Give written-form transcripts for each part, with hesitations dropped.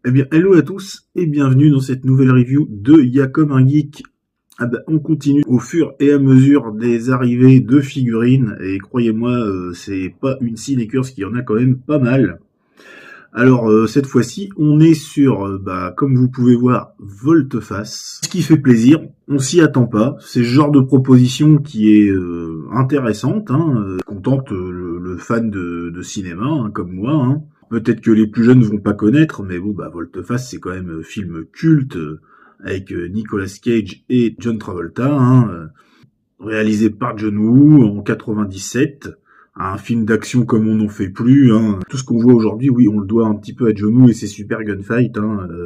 Eh bien, hello à tous et bienvenue dans cette nouvelle review de Y'a comme un geek. Ah bah, on continue au fur et à mesure des arrivées de figurines et croyez-moi, c'est pas une sinecure, qu'il y en a quand même pas mal. Alors cette fois-ci, on est sur, comme vous pouvez voir, volte-face. Ce qui fait plaisir, on s'y attend pas. C'est ce genre de proposition qui est intéressante, contente le fan de cinéma, comme moi. Peut-être que les plus jeunes vont pas connaître, mais bon, volte-face, c'est quand même un film culte avec Nicolas Cage et John Travolta, réalisé par John Woo en 97. Un film d'action comme on n'en fait plus. Tout ce qu'on voit aujourd'hui, oui, on le doit un petit peu à John Woo et ses super gunfights.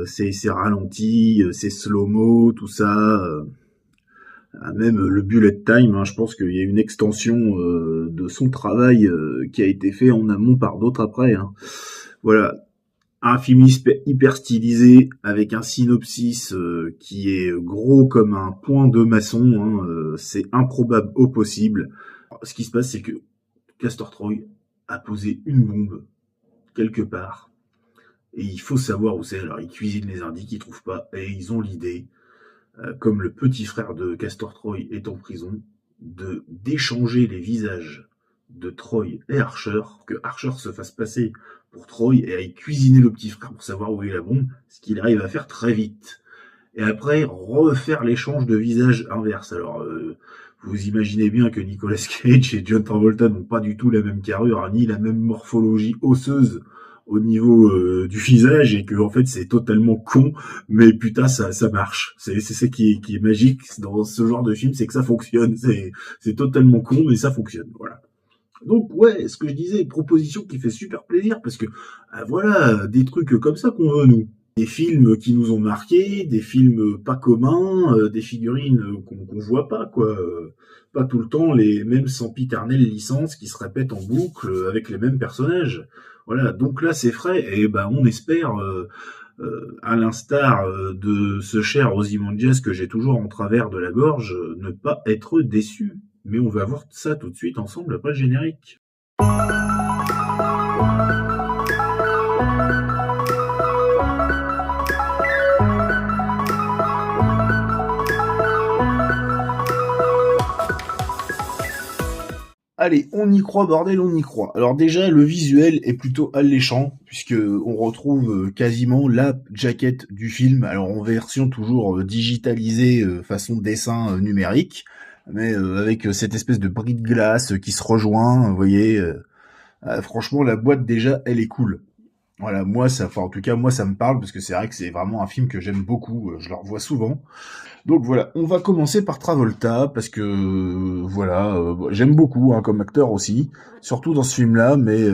C'est ralenti, c'est slow-mo, tout ça. Même le bullet time, je pense qu'il y a une extension de son travail qui a été fait en amont par d'autres après. Voilà, un film hyper stylisé avec un synopsis qui est gros comme un point de maçon. C'est improbable au possible. Alors, ce qui se passe, c'est que Castor Troy a posé une bombe quelque part et il faut savoir où c'est. Alors ils cuisinent les indices, ils trouvent pas et ils ont l'idée, comme le petit frère de Castor Troy est en prison, de d'échanger les visages de Troy et Archer, que Archer se fasse passer pour Troy et aille cuisiner le petit frère pour savoir où est la bombe, ce qu'il arrive à faire très vite. Et après, refaire l'échange de visages inverse. Alors, vous imaginez bien que Nicolas Cage et John Travolta n'ont pas du tout la même carrure, ni la même morphologie osseuse au niveau du visage, et que en fait c'est totalement con, mais putain ça marche. C'est ça qui est magique dans ce genre de film, c'est que ça fonctionne. C'est totalement con, mais ça fonctionne. Voilà. Donc ouais, ce que je disais, proposition qui fait super plaisir parce que voilà, des trucs comme ça qu'on veut nous. Des films qui nous ont marqués, des films pas communs, des figurines qu'on voit pas quoi. Pas tout le temps les mêmes sempiternelles licences qui se répètent en boucle avec les mêmes personnages. Voilà, donc là c'est frais et on espère, à l'instar de ce cher Ozymandias que j'ai toujours en travers de la gorge, ne pas être déçu. Mais on va voir ça tout de suite ensemble après le générique. Allez, on y croit, bordel, on y croit. Alors déjà, le visuel est plutôt alléchant, puisque on retrouve quasiment la jaquette du film, alors en version toujours digitalisée, façon dessin numérique, mais avec cette espèce de bris de glace qui se rejoint, vous voyez. Franchement, la boîte déjà, elle est cool. Voilà, moi, en tout cas, moi, ça me parle, parce que c'est vrai que c'est vraiment un film que j'aime beaucoup, je le revois souvent. Donc voilà, on va commencer par Travolta parce que voilà, j'aime beaucoup comme acteur aussi, surtout dans ce film-là, mais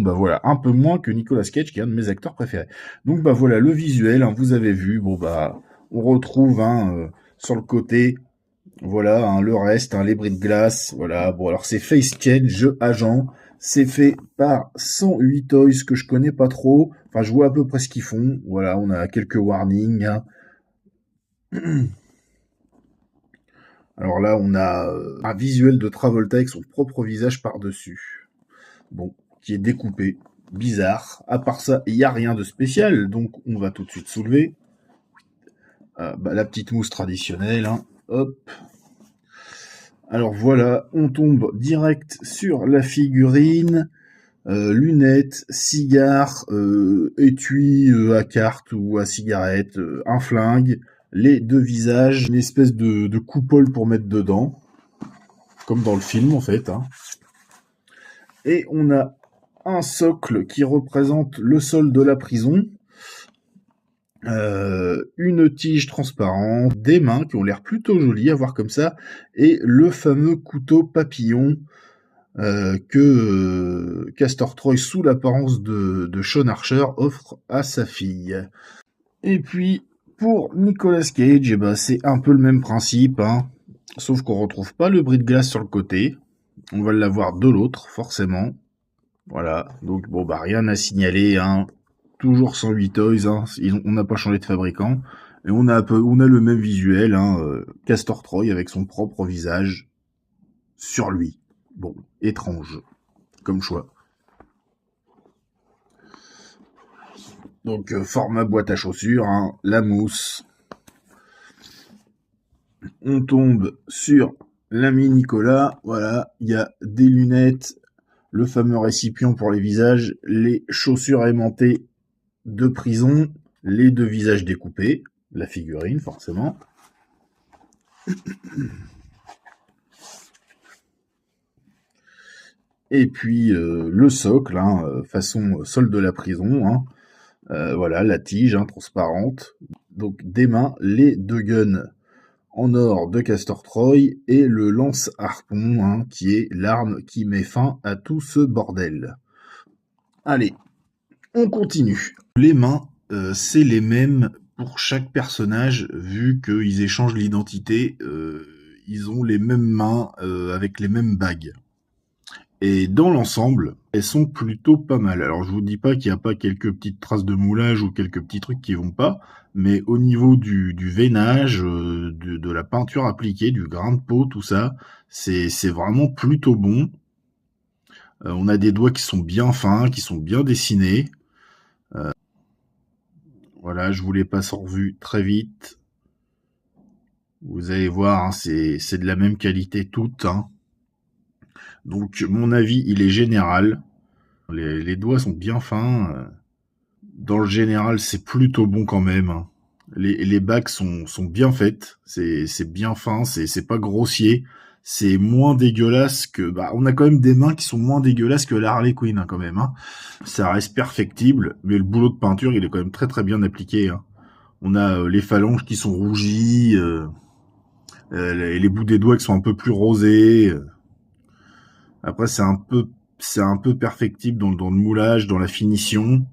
voilà, un peu moins que Nicolas Cage qui est un de mes acteurs préférés. Donc voilà, le visuel, vous avez vu, on retrouve sur le côté, voilà, le reste, les bris de glace, voilà. Bon alors c'est Face Change Agent, c'est fait par 108 Toys que je connais pas trop, enfin je vois à peu près ce qu'ils font. Voilà, on a quelques warnings. Alors là, on a un visuel de Travolta avec son propre visage par-dessus. Bon, qui est découpé. Bizarre. À part ça, il n'y a rien de spécial, donc on va tout de suite soulever. La petite mousse traditionnelle. Hop. Alors voilà, on tombe direct sur la figurine. Lunettes, cigares, étui à carte ou à cigarette, un flingue, les deux visages, une espèce de coupole pour mettre dedans, comme dans le film en fait. Et on a un socle qui représente le sol de la prison, une tige transparente, des mains qui ont l'air plutôt jolies à voir comme ça, et le fameux couteau papillon que Castor Troy, sous l'apparence de Sean Archer, offre à sa fille. Et puis, pour Nicolas Cage, c'est un peu le même principe, sauf qu'on retrouve pas le bris de glace sur le côté. On va l'avoir de l'autre, forcément. Voilà, donc rien à signaler, toujours 108 Toys, on n'a pas changé de fabricant. Et on a le même visuel, Castor Troy avec son propre visage sur lui. Bon, étrange, comme choix. Donc format boîte à chaussures, hein, la mousse. On tombe sur l'ami Nicolas. Voilà, il y a des lunettes, le fameux récipient pour les visages, les chaussures aimantées de prison, les deux visages découpés, la figurine forcément. Et puis le socle, hein, façon sol de la prison, hein. Voilà, la tige, hein, transparente. Donc des mains, les deux guns en or de Castor Troy et le lance-harpon, hein, qui est l'arme qui met fin à tout ce bordel. Allez, on continue. Les mains, c'est les mêmes pour chaque personnage, vu qu'ils échangent l'identité, ils ont les mêmes mains avec les mêmes bagues. Et dans l'ensemble, elles sont plutôt pas mal. Alors je vous dis pas qu'il n'y a pas quelques petites traces de moulage ou quelques petits trucs qui vont pas, mais au niveau du veinage, de la peinture appliquée, du grain de peau, tout ça, c'est vraiment plutôt bon. On a des doigts qui sont bien fins, qui sont bien dessinés. Voilà, je vous les passe en revue très vite. Vous allez voir, hein, c'est de la même qualité toute, hein. Donc mon avis, il est général. Les doigts sont bien fins. Dans le général, c'est plutôt bon quand même, hein. Les bagues sont bien faites. C'est bien fin, c'est pas grossier. C'est moins dégueulasse que... Bah, on a quand même des mains qui sont moins dégueulasses que la Harley Quinn, hein, quand même, hein. Ça reste perfectible, mais le boulot de peinture, il est quand même très très bien appliqué, hein. On a les phalanges qui sont rougies, les bouts des doigts qui sont un peu plus rosés. Après, c'est un peu perfectible dans le moulage, dans la finition.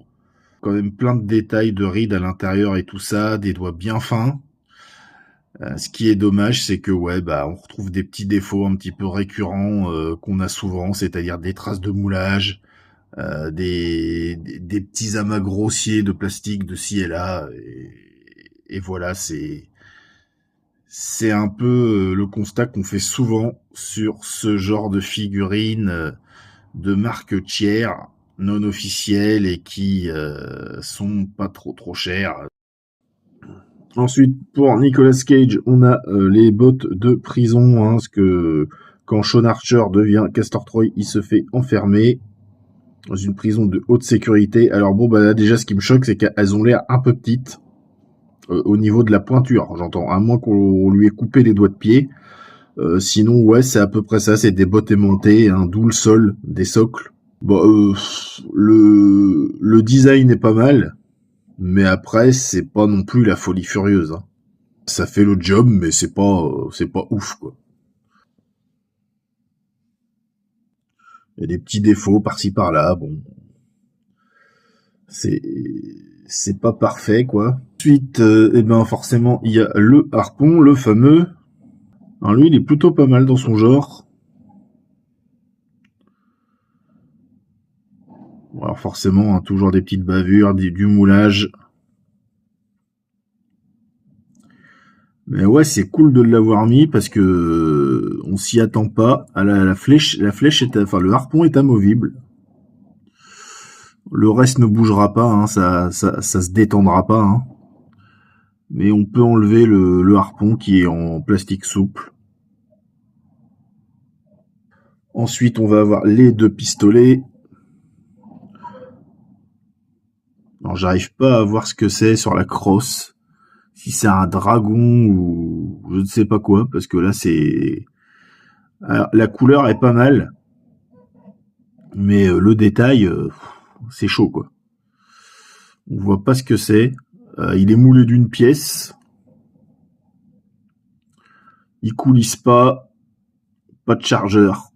Quand même plein de détails de rides à l'intérieur et tout ça, des doigts bien fins. Ce qui est dommage, c'est que ouais, bah, on retrouve des petits défauts un petit peu récurrents qu'on a souvent, c'est-à-dire des traces de moulage, des petits amas grossiers de plastique de ci et là. Et voilà, c'est un peu le constat qu'on fait souvent sur ce genre de figurines de marque tiers, non officielles et qui sont pas trop chères. Ensuite, pour Nicolas Cage, on a les bottes de prison, hein, parce que quand Sean Archer devient Castor Troy, il se fait enfermer dans une prison de haute sécurité. Alors bon, bah là, déjà, ce qui me choque, c'est qu'elles ont l'air un peu petites au niveau de la pointure, j'entends, à moins qu'on lui ait coupé les doigts de pied. Sinon, ouais, c'est à peu près ça, c'est des bottes aimantées, hein, d'où le sol, des socles. Bon, le design est pas mal, mais après, c'est pas non plus la folie furieuse, hein. Ça fait le job, mais c'est pas ouf, quoi. Il y a des petits défauts par-ci par-là, bon. C'est pas parfait, quoi. Ensuite, eh ben, forcément, il y a le harpon, le fameux. Alors lui, il est plutôt pas mal dans son genre. Bon, alors forcément, hein, toujours des petites bavures, du moulage. Mais ouais, c'est cool de l'avoir mis parce que on s'y attend pas. Ah, la flèche est, enfin le harpon est amovible. Le reste ne bougera pas, hein, ça se détendra pas, hein. Mais on peut enlever le harpon qui est en plastique souple. Ensuite, on va avoir les deux pistolets. Alors, j'arrive pas à voir ce que c'est sur la crosse. Si c'est un dragon ou je ne sais pas quoi, parce que là, c'est... Alors, la couleur est pas mal, mais le détail, c'est chaud, quoi. On voit pas ce que c'est. Il est moulé d'une pièce. Il coulisse pas. Pas de chargeur.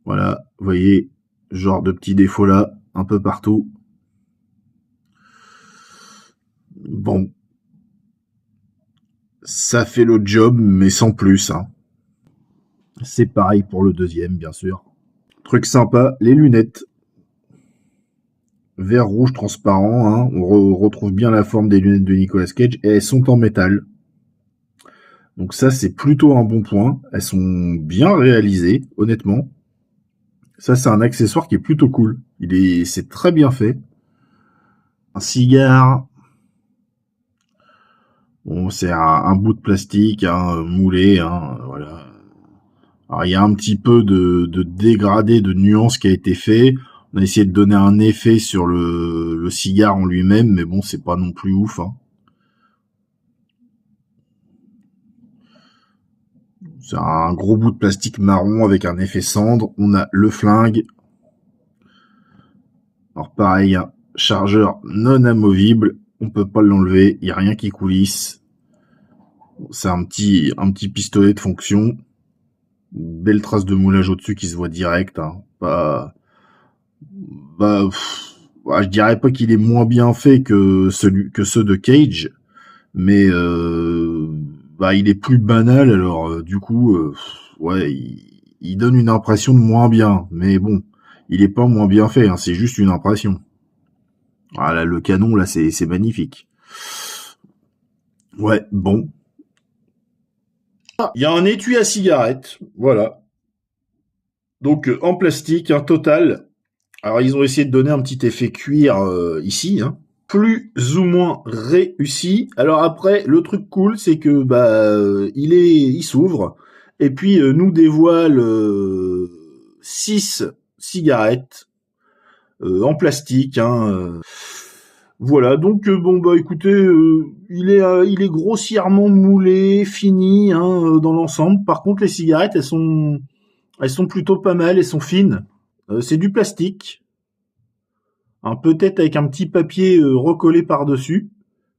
Voilà, vous voyez, genre de petits défauts là, un peu partout. Bon. Ça fait le job, mais sans plus, hein. C'est pareil pour le deuxième, bien sûr. Truc sympa, les lunettes. Vert rouge transparent, hein. On retrouve bien la forme des lunettes de Nicolas Cage et elles sont en métal. Donc ça, c'est plutôt un bon point. Elles sont bien réalisées, honnêtement. Ça, c'est un accessoire qui est plutôt cool. C'est très bien fait. Un cigare. Bon, c'est un bout de plastique, hein, moulé, hein, voilà. Alors, il y a un petit peu de dégradé, de nuance qui a été fait. On a essayé de donner un effet sur le cigare en lui-même, mais bon, c'est pas non plus ouf, hein. C'est un gros bout de plastique marron avec un effet cendre. On a le flingue. Alors pareil, un chargeur non amovible. On peut pas l'enlever. Il n'y a rien qui coulisse. C'est un petit pistolet de fonction. Belle trace de moulage au-dessus qui se voit direct, hein. Je dirais pas qu'il est moins bien fait que ceux de Cage, mais il est plus banal. Alors du coup, ouais, il donne une impression de moins bien, mais bon, il est pas moins bien fait, hein, c'est juste une impression. Ah là, le canon là, c'est magnifique. Ouais, bon. Il y a un étui à cigarette, voilà. Donc en plastique, un total. Alors ils ont essayé de donner un petit effet cuir ici, hein. Plus ou moins réussi. Alors après, le truc cool, c'est que il s'ouvre et puis nous dévoile 6 cigarettes en plastique, hein. Voilà, donc écoutez, il est grossièrement moulé, fini, hein, dans l'ensemble. Par contre, les cigarettes, elles sont plutôt pas mal, elles sont fines. C'est du plastique, hein, peut-être avec un petit papier recollé par-dessus,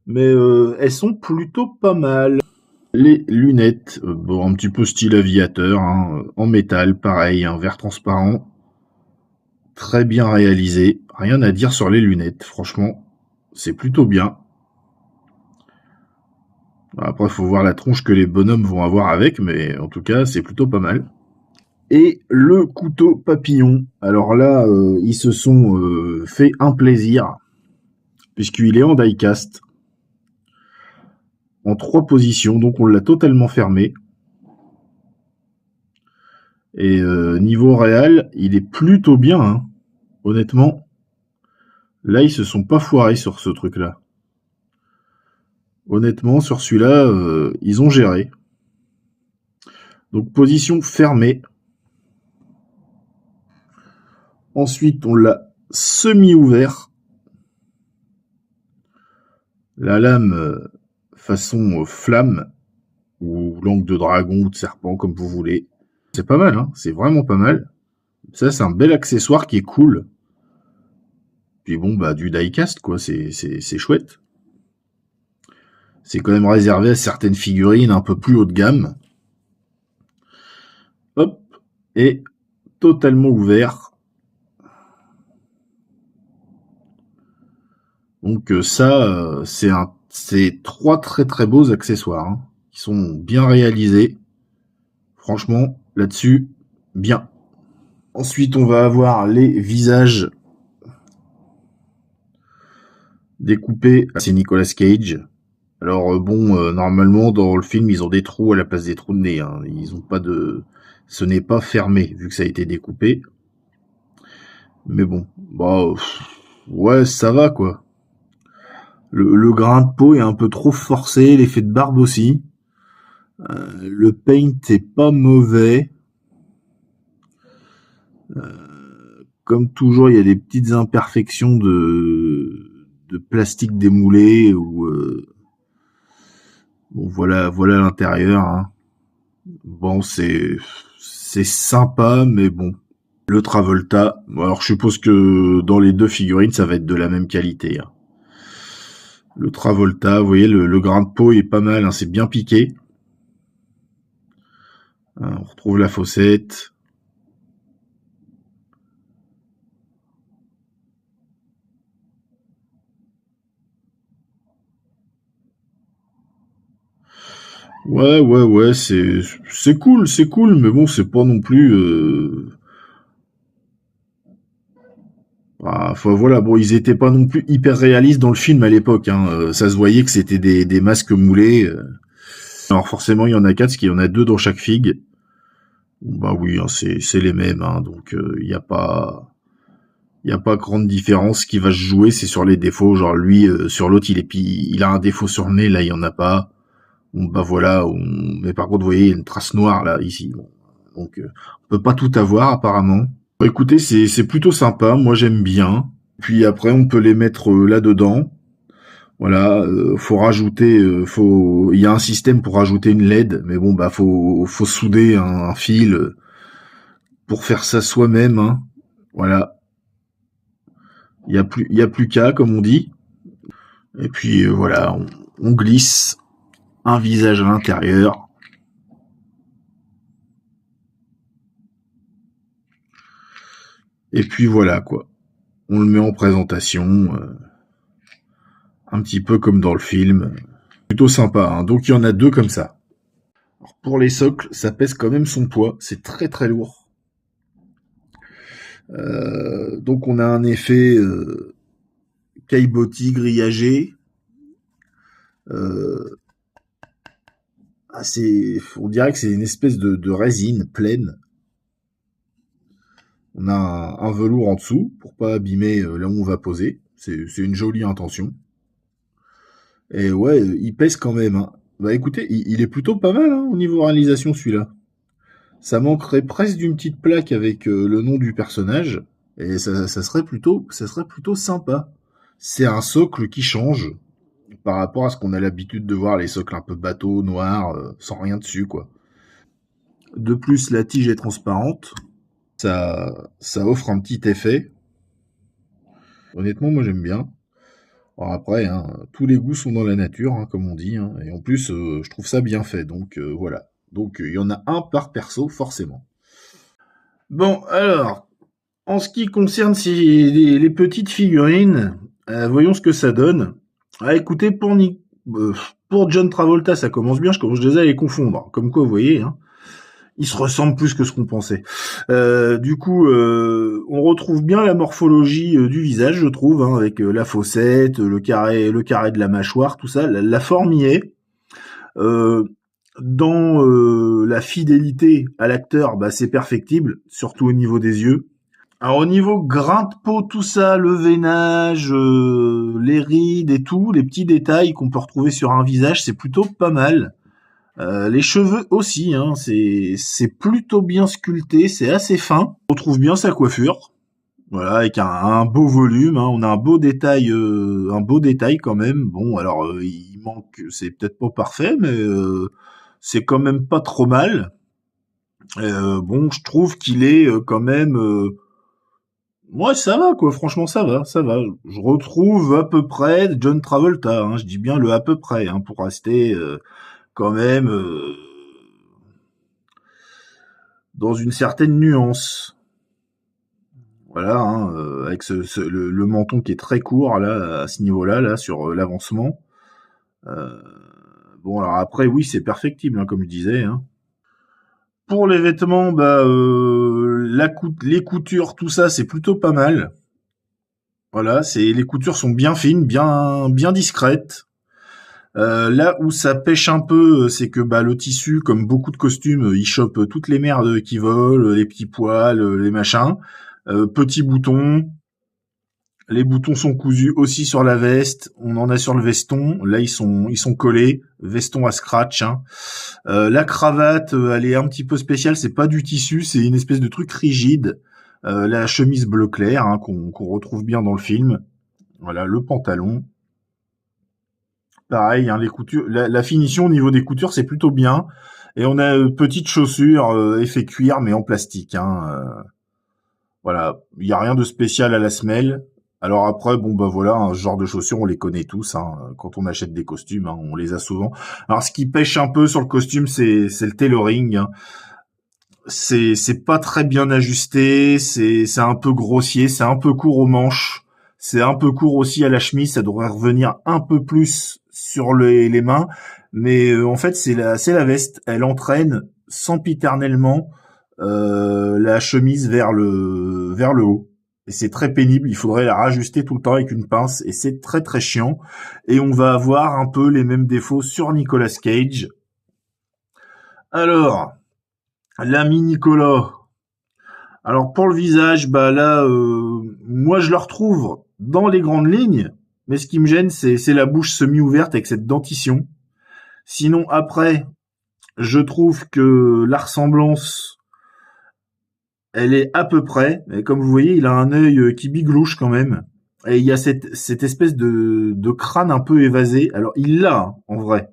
mais elles sont plutôt pas mal. Les lunettes, un petit peu style aviateur, hein, en métal, pareil, un verre transparent, très bien réalisé. Rien à dire sur les lunettes, franchement, c'est plutôt bien. Après, il faut voir la tronche que les bonhommes vont avoir avec, mais en tout cas, c'est plutôt pas mal. Et le couteau papillon. Alors là, ils se sont fait un plaisir, puisqu'il est en die-cast, en 3 positions, donc on l'a totalement fermé. Et niveau réel, il est plutôt bien, hein. Honnêtement. Là, ils se sont pas foirés sur ce truc-là. Honnêtement, sur celui-là, ils ont géré. Donc, position fermée. Ensuite, on l'a semi-ouvert. La lame façon flamme, ou langue de dragon, ou de serpent, comme vous voulez. C'est pas mal, hein. C'est vraiment pas mal. Ça, c'est un bel accessoire qui est cool. Puis bon, du die-cast, quoi. C'est chouette. C'est quand même réservé à certaines figurines un peu plus haut de gamme. Hop, et totalement ouvert. Donc ça, c'est 3 très très beaux accessoires, hein, qui sont bien réalisés. Franchement, là-dessus, bien. Ensuite, on va avoir les visages découpés. C'est Nicolas Cage. Alors normalement dans le film ils ont des trous à la place des trous de nez, hein. Ils ont pas de, ce n'est pas fermé vu que ça a été découpé. Mais bon, ouais, ça va quoi. Le grain de peau est un peu trop forcé, l'effet de barbe aussi. Le paint est pas mauvais. Comme toujours, il y a des petites imperfections de plastique démoulé ou bon, voilà l'intérieur, hein. Bon, c'est sympa, mais bon. Le Travolta, alors je suppose que dans les 2 figurines, ça va être de la même qualité, hein. Le Travolta, vous voyez, le grain de peau est pas mal, hein, c'est bien piqué. On retrouve la fossette. Ouais, c'est cool, mais bon, c'est pas non plus. Voilà, bon, ils étaient pas non plus hyper réalistes dans le film à l'époque, hein. Ça se voyait que c'était des masques moulés. Alors forcément, il y en a 4, parce qu'il y en a 2 dans chaque figue. Bah oui, hein, c'est les mêmes, hein, donc il y a pas grande différence. Ce qui va se jouer, c'est sur les défauts. Genre lui, sur l'autre, il a un défaut sur le nez, là il y en a pas. Bon, bah voilà. Mais par contre, vous voyez, il y a une trace noire là ici. Bon. Donc on peut pas tout avoir apparemment. Bah, écoutez, c'est plutôt sympa. Moi j'aime bien. Puis après, on peut les mettre là-dedans. Voilà, faut rajouter, il y a un système pour rajouter une LED, mais bon bah faut souder un fil pour faire ça soi-même. Hein. Voilà, il y a plus qu'à comme on dit. Et puis voilà, on glisse un visage à l'intérieur. Et puis voilà quoi. On le met en présentation, un petit peu comme dans le film. Plutôt sympa. Hein. Donc il y en a deux comme ça. Alors, pour les socles, ça pèse quand même son poids. C'est très très lourd. Donc on a un effet caillebotis grillagé. Euh, on dirait que c'est une espèce de résine pleine. On a un velours en dessous pour pas abîmer là où on va poser. C'est une jolie intention. Et ouais, il pèse quand même. Hein. Bah écoutez, il est plutôt pas mal hein, au niveau réalisation celui-là. Ça manquerait presque d'une petite plaque avec le nom du personnage. Et ça serait plutôt sympa. C'est un socle qui change par rapport à ce qu'on a l'habitude de voir, les socles un peu bateaux, noirs, sans rien dessus, quoi. De plus, la tige est transparente. Ça offre un petit effet. Honnêtement, moi j'aime bien. Alors après, hein, tous les goûts sont dans la nature, hein, comme on dit. Hein, et en plus, je trouve ça bien fait. Donc voilà. Donc il y en a un par perso, forcément. Bon, alors, en ce qui concerne les petites figurines, voyons ce que ça donne. Ah, écoutez, pour John Travolta, ça commence bien. Je commence déjà à les confondre. Comme quoi, vous voyez, hein, ils se ressemblent plus que ce qu'on pensait. Du coup, on retrouve bien la morphologie du visage, je trouve, hein, avec la fossette, le carré de la mâchoire, tout ça. La forme y est. Euh, dans la fidélité à l'acteur, bah, c'est perfectible, surtout au niveau des yeux. Alors au niveau grain de peau, tout ça, le veinage, les rides et tout, les petits détails qu'on peut retrouver sur un visage, c'est plutôt pas mal. Les cheveux aussi, hein, c'est plutôt bien sculpté, c'est assez fin. On trouve bien sa coiffure, voilà, avec un beau volume. Hein, on a un beau détail quand même. Bon, alors il manque, c'est peut-être pas parfait, mais c'est quand même pas trop mal. Bon, je trouve qu'il est quand même ouais, ça va, quoi. Franchement, ça va, ça va. Je retrouve à peu près John Travolta. Hein, je dis bien le à peu près, hein, pour rester quand même dans une certaine nuance. Voilà, hein, avec le menton qui est très court là, à ce niveau-là, là, sur l'avancement. Euh, bon, alors après, oui, c'est perfectible, hein, comme je disais. Hein. Pour les vêtements, bah, les coutures, tout ça, c'est plutôt pas mal. Voilà, les coutures sont bien fines, bien discrètes. Là où ça pêche un peu, c'est que bah le tissu, comme beaucoup de costumes, il chope toutes les merdes qui volent, les petits poils, les machins. Petits boutons. Les boutons sont cousus aussi sur la veste. On en a sur le veston. Là, ils sont collés. Veston à scratch. Hein. La cravate, elle est un petit peu spéciale. C'est pas du tissu, c'est une espèce de truc rigide. La chemise bleu clair hein, qu'on retrouve bien dans le film. Voilà, le pantalon. Pareil, hein, les coutures, la finition au niveau des coutures, c'est plutôt bien. Et on a petites chaussures effet cuir, mais en plastique. Hein, voilà, il y a rien de spécial à la semelle. Alors après, bon bah voilà, un genre de chaussures, on les connaît tous. Hein, quand on achète des costumes, hein, on les a souvent. Alors ce qui pêche un peu sur le costume, c'est le tailoring. Hein. C'est pas très bien ajusté, c'est un peu grossier, c'est un peu court aux manches, c'est un peu court aussi à la chemise, ça devrait revenir un peu plus sur les mains, mais en fait c'est la veste, elle entraîne sempiternellement la chemise vers le haut. Et c'est très pénible, il faudrait la rajuster tout le temps avec une pince et c'est très très chiant. Et on va avoir un peu les mêmes défauts sur Nicolas Cage. Alors, L'ami Nicolas. Alors pour le visage, bah là, moi je le retrouve dans les grandes lignes, mais ce qui me gêne, c'est la bouche semi-ouverte avec cette dentition. Sinon après, je trouve que la ressemblance, elle est à peu près. Et comme vous voyez, il a un œil qui biglouche quand même. Et il y a cette espèce de crâne un peu évasé. Alors il l'a, hein, en vrai.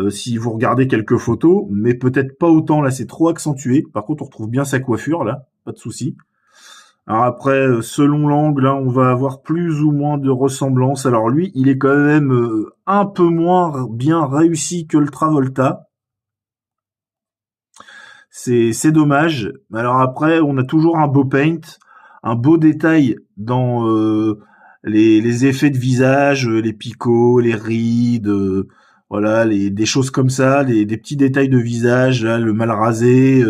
Si vous regardez quelques photos, mais peut-être pas autant, là c'est trop accentué. Par contre, on retrouve bien sa coiffure, là, pas de souci. Alors après, selon l'angle, hein, on va avoir plus ou moins de ressemblance. Alors lui, il est quand même un peu moins bien réussi que le Travolta. C'est dommage. Alors après, on a toujours un beau paint, un beau détail dans les effets de visage, les picots, les rides, voilà, des choses comme ça, des petits détails de visage, là, le mal rasé,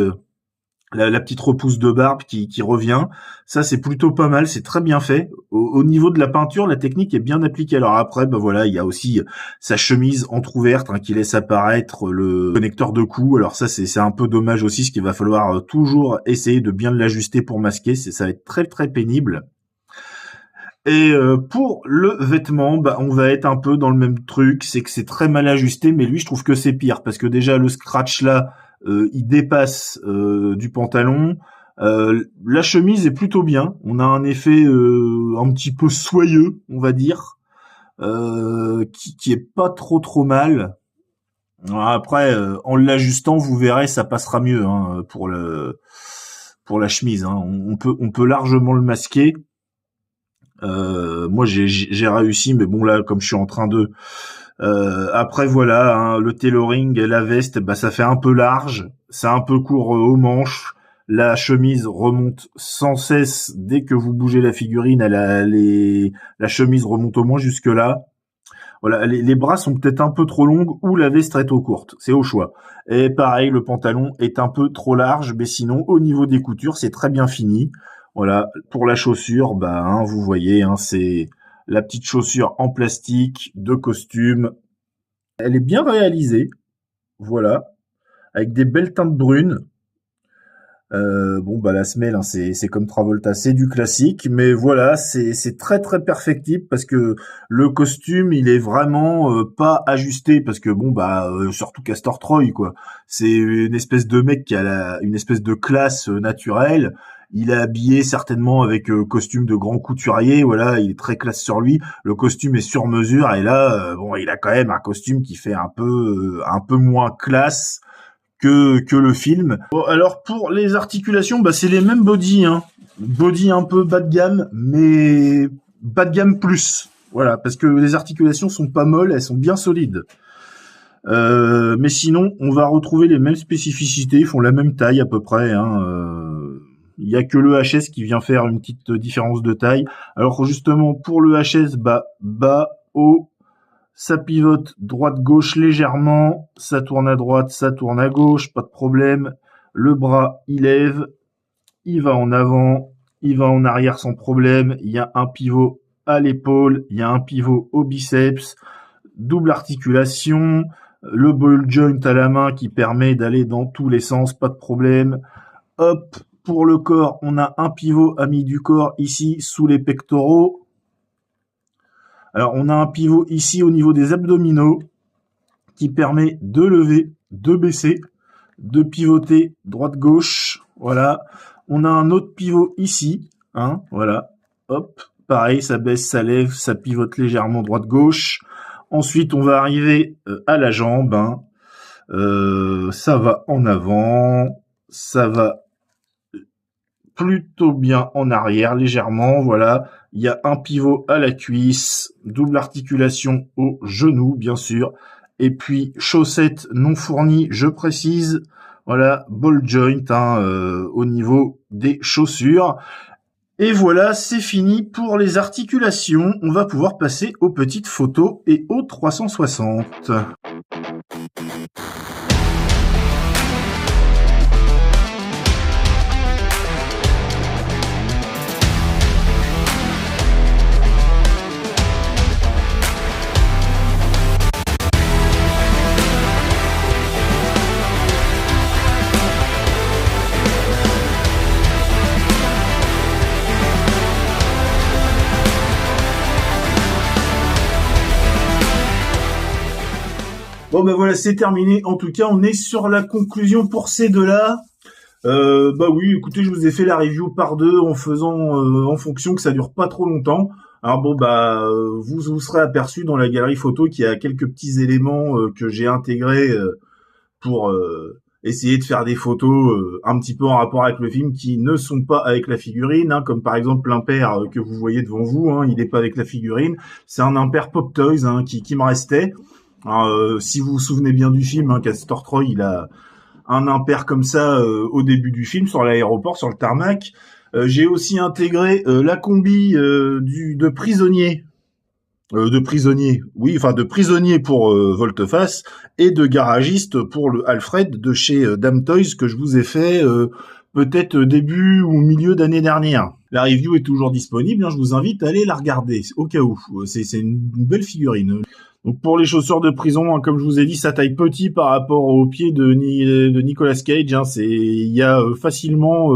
la petite repousse de barbe qui revient. Ça, c'est plutôt pas mal, c'est très bien fait. Au niveau de la peinture, la technique est bien appliquée. Alors après, bah voilà, il y a aussi sa chemise entrouverte, hein, qui laisse apparaître le connecteur de cou. Alors ça, c'est un peu dommage aussi, ce qu'il va falloir toujours essayer de bien l'ajuster pour masquer. Ça va être très très pénible. Et pour le vêtement, bah, on va être un peu dans le même truc, c'est que c'est très mal ajusté, mais lui, je trouve que c'est pire, parce que déjà, le scratch là, il dépasse du pantalon. La chemise est plutôt bien, on a un effet un petit peu soyeux, on va dire, qui est pas trop mal. Après, en l'ajustant, vous verrez, ça passera mieux, hein, pour la chemise, hein. On peut largement le masquer. Moi j'ai réussi, mais bon là comme je suis en train de après voilà, hein, le tailoring et la veste, bah ça fait un peu large, c'est un peu court aux manches, la chemise remonte sans cesse dès que vous bougez la figurine, la chemise remonte au moins jusque là. Voilà, les bras sont peut-être un peu trop longues ou la veste est trop courte, c'est au choix. Et pareil, le pantalon est un peu trop large, mais sinon au niveau des coutures, c'est très bien fini. Voilà, pour la chaussure, bah hein, vous voyez, hein, c'est la petite chaussure en plastique de costume. Elle est bien réalisée, voilà, avec des belles teintes brunes. Bon bah la semelle, hein, c'est comme Travolta, c'est du classique, mais voilà, c'est très très perfectible parce que le costume il est vraiment pas ajusté parce que bon bah surtout Castor Troy quoi, c'est une espèce de mec qui a une espèce de classe naturelle. Il est habillé certainement avec costume de grand couturier, voilà, il est très classe sur lui. Le costume est sur mesure et là, bon, il a quand même un costume qui fait un peu moins classe que le film. Bon, alors pour les articulations, bah c'est les mêmes body, hein. Body un peu bas de gamme, mais bas de gamme plus. Voilà, parce que les articulations sont pas molles, elles sont bien solides. Mais sinon, on va retrouver les mêmes spécificités, ils font la même taille à peu près, hein. Il y a que le HS qui vient faire une petite différence de taille. Alors justement, pour le HS, bah bas, haut, ça pivote droite-gauche légèrement, ça tourne à droite, ça tourne à gauche, pas de problème. Le bras, il lève, il va en avant, il va en arrière sans problème. Il y a un pivot à l'épaule, il y a un pivot au biceps, double articulation, le ball joint à la main qui permet d'aller dans tous les sens, pas de problème. Hop, pour le corps, on a un pivot à mi du corps ici sous les pectoraux. Alors, on a un pivot ici au niveau des abdominaux qui permet de lever, de baisser, de pivoter droite-gauche. Voilà. On a un autre pivot ici. Hein, voilà. Hop. Pareil, ça baisse, ça lève, ça pivote légèrement droite-gauche. Ensuite, on va arriver à la jambe. Hein. Ça va en avant. Ça va plutôt bien en arrière, légèrement. Voilà. Il y a un pivot à la cuisse, double articulation au genou, bien sûr. Et puis, chaussettes non fournies, je précise. Voilà, ball joint hein, au niveau des chaussures. Et voilà, c'est fini pour les articulations. On va pouvoir passer aux petites photos et aux 360. Bon ben voilà, c'est terminé. En tout cas, on est sur la conclusion pour ces deux-là. Bah oui, écoutez, je vous ai fait la review par deux en faisant en fonction que ça dure pas trop longtemps. Alors bon bah vous serez aperçu dans la galerie photo qu'il y a quelques petits éléments que j'ai intégrés pour essayer de faire des photos un petit peu en rapport avec le film qui ne sont pas avec la figurine, hein, comme par exemple l'impair que vous voyez devant vous, hein, il n'est pas avec la figurine, c'est un impair Pop Toys hein, qui me restait. Alors, si vous vous souvenez bien du film, hein, Castor Troy, il a un impair comme ça au début du film sur l'aéroport, sur le tarmac. J'ai aussi intégré la combi de prisonnier. De prisonnier pour Volteface et de garagiste pour le Alfred de chez Dame Toys que je vous ai fait peut-être début ou milieu d'année dernière. La review est toujours disponible, hein, je vous invite à aller la regarder au cas où. C'est une belle figurine. Donc pour les chaussures de prison, hein, comme je vous ai dit, ça taille petit par rapport aux pieds de Nicolas Cage. Hein, il y a facilement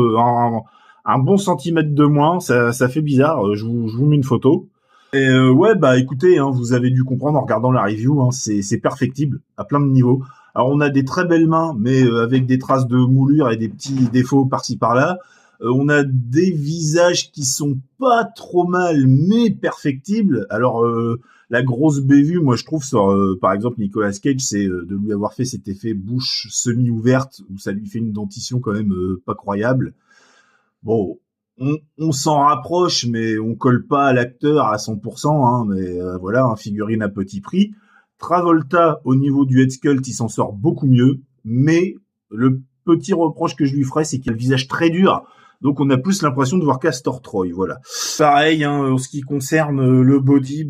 un bon centimètre de moins. Ça fait bizarre. Je vous mets une photo. Et ouais, bah écoutez, hein, vous avez dû comprendre en regardant la review, hein, c'est perfectible à plein de niveaux. Alors on a des très belles mains, mais avec des traces de moulure et des petits défauts par-ci par-là. On a des visages qui sont pas trop mal, mais perfectibles. Alors la grosse bévue, moi je trouve sur, par exemple, Nicolas Cage, c'est de lui avoir fait cet effet bouche semi-ouverte où ça lui fait une dentition quand même pas croyable. Bon, on s'en rapproche, mais on colle pas à l'acteur à 100%. Hein, mais voilà, un figurine à petit prix. Travolta, au niveau du head sculpt, il s'en sort beaucoup mieux. Mais le petit reproche que je lui ferais, c'est qu'il a le visage très dur. Donc on a plus l'impression de voir Castor Troy, voilà. Pareil, hein, en ce qui concerne le body,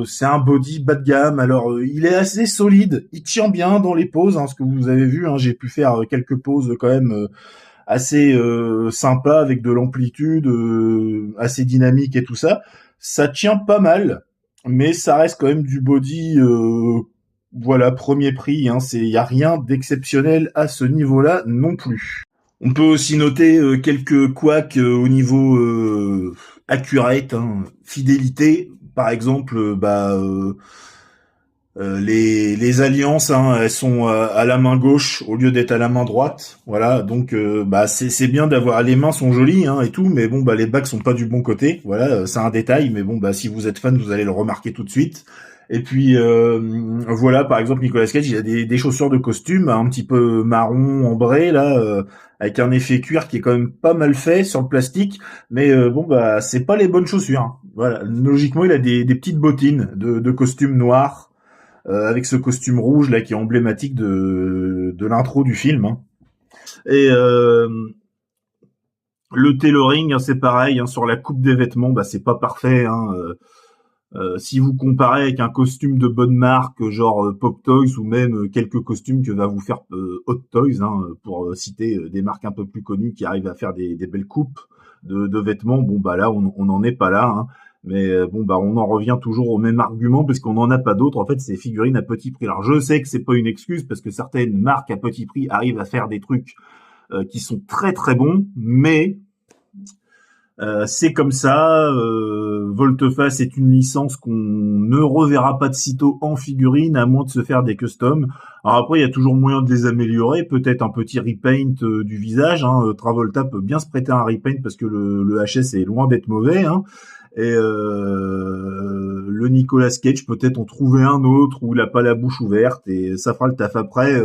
c'est un body bas de gamme. Alors il est assez solide, il tient bien dans les poses, hein, ce que vous avez vu. Hein, j'ai pu faire quelques poses quand même assez sympa avec de l'amplitude, assez dynamique et tout ça. Ça tient pas mal, mais ça reste quand même du body. Voilà, premier prix. Hein, y a rien d'exceptionnel à ce niveau-là non plus. On peut aussi noter quelques couacs au niveau accurate, hein, fidélité. Par exemple, les alliances, hein, elles sont à la main gauche au lieu d'être à la main droite. Voilà, donc c'est bien d'avoir les mains sont jolies hein, et tout, mais bon les bacs sont pas du bon côté. Voilà, c'est un détail, mais bon si vous êtes fan, vous allez le remarquer tout de suite. Et puis voilà, par exemple Nicolas Cage, il a des chaussures de costume un petit peu marron ambré là, avec un effet cuir qui est quand même pas mal fait sur le plastique, mais c'est pas les bonnes chaussures. Hein. Voilà, logiquement il a des petites bottines de costume noir. Avec ce costume rouge là qui est emblématique de l'intro du film. Hein. Et le tailoring, hein, c'est pareil, hein, sur la coupe des vêtements, c'est pas parfait. Hein, si vous comparez avec un costume de bonne marque, genre Pop Toys ou même quelques costumes que va vous faire Hot Toys, hein, pour citer des marques un peu plus connues qui arrivent à faire des belles coupes de vêtements, là on n'en est pas là. Hein. Mais on en revient toujours au même argument parce qu'on n'en a pas d'autres. En fait, c'est figurines à petit prix. Alors, je sais que c'est pas une excuse parce que certaines marques à petit prix arrivent à faire des trucs qui sont très très bons, mais c'est comme ça. Volteface est une licence qu'on ne reverra pas de sitôt en figurine à moins de se faire des customs. Alors après, il y a toujours moyen de les améliorer. Peut-être un petit repaint du visage. Hein. Travolta peut bien se prêter à un repaint parce que le HS est loin d'être mauvais. Hein. Et le Nicolas Cage, peut-être en trouver un autre où il a pas la bouche ouverte et ça fera le taf après.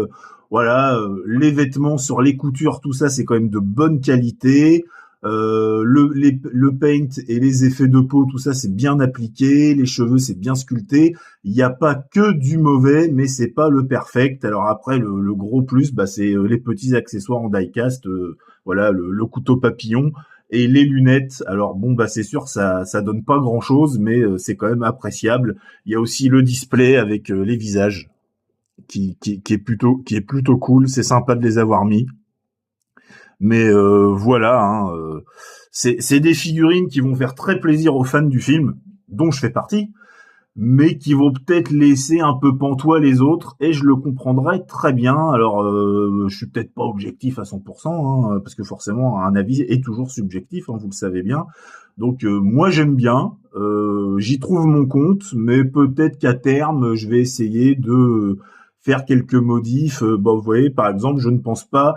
Les vêtements sur les coutures, tout ça, c'est quand même de bonne qualité. Le paint et les effets de peau, tout ça, c'est bien appliqué. Les cheveux, c'est bien sculpté. Il n'y a pas que du mauvais, mais c'est pas le perfect. Alors après, le gros plus, c'est les petits accessoires en die-cast. Le couteau papillon. Et les lunettes, alors c'est sûr ça donne pas grand chose, mais c'est quand même appréciable. Il y a aussi le display avec les visages qui est plutôt cool. C'est sympa de les avoir mis. Mais voilà, hein, c'est des figurines qui vont faire très plaisir aux fans du film, dont je fais partie, mais qui vont peut-être laisser un peu pantois les autres, et je le comprendrai très bien. Alors, je suis peut-être pas objectif à 100%, hein, parce que forcément, un avis est toujours subjectif, hein, vous le savez bien. Donc, moi, j'aime bien, j'y trouve mon compte, mais peut-être qu'à terme, je vais essayer de faire quelques modifs. Vous voyez, par exemple, je ne pense pas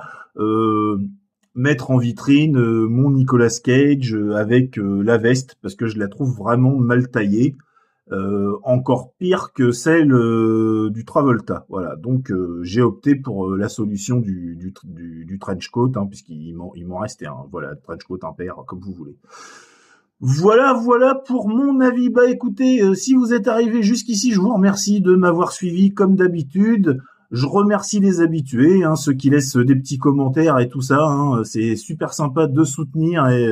mettre en vitrine mon Nicolas Cage avec la veste, parce que je la trouve vraiment mal taillée. Encore pire que celle du Travolta. Voilà, donc j'ai opté pour la solution du trench coat, hein, puisqu'il m'en restait un. Voilà, trench coat impair, comme vous voulez. Voilà pour mon avis. Bah écoutez, si vous êtes arrivé jusqu'ici, je vous remercie de m'avoir suivi comme d'habitude. Je remercie les habitués, hein, ceux qui laissent des petits commentaires et tout ça. Hein, c'est super sympa de soutenir et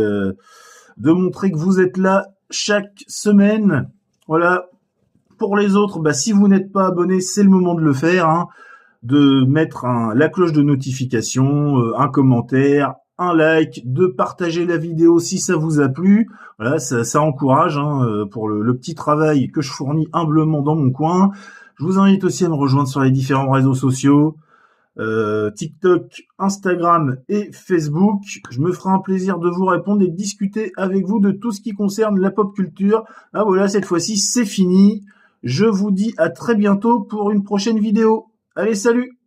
de montrer que vous êtes là chaque semaine. Voilà. Pour les autres, si vous n'êtes pas abonné, c'est le moment de le faire, hein, de mettre la cloche de notification, un commentaire, un like, de partager la vidéo si ça vous a plu. Voilà, ça encourage, hein, pour le petit travail que je fournis humblement dans mon coin. Je vous invite aussi à me rejoindre sur les différents réseaux sociaux, TikTok, Instagram et Facebook. Je me ferai un plaisir de vous répondre et de discuter avec vous de tout ce qui concerne la pop culture. Ah voilà, cette fois-ci, c'est fini. Je vous dis à très bientôt pour une prochaine vidéo. Allez, salut!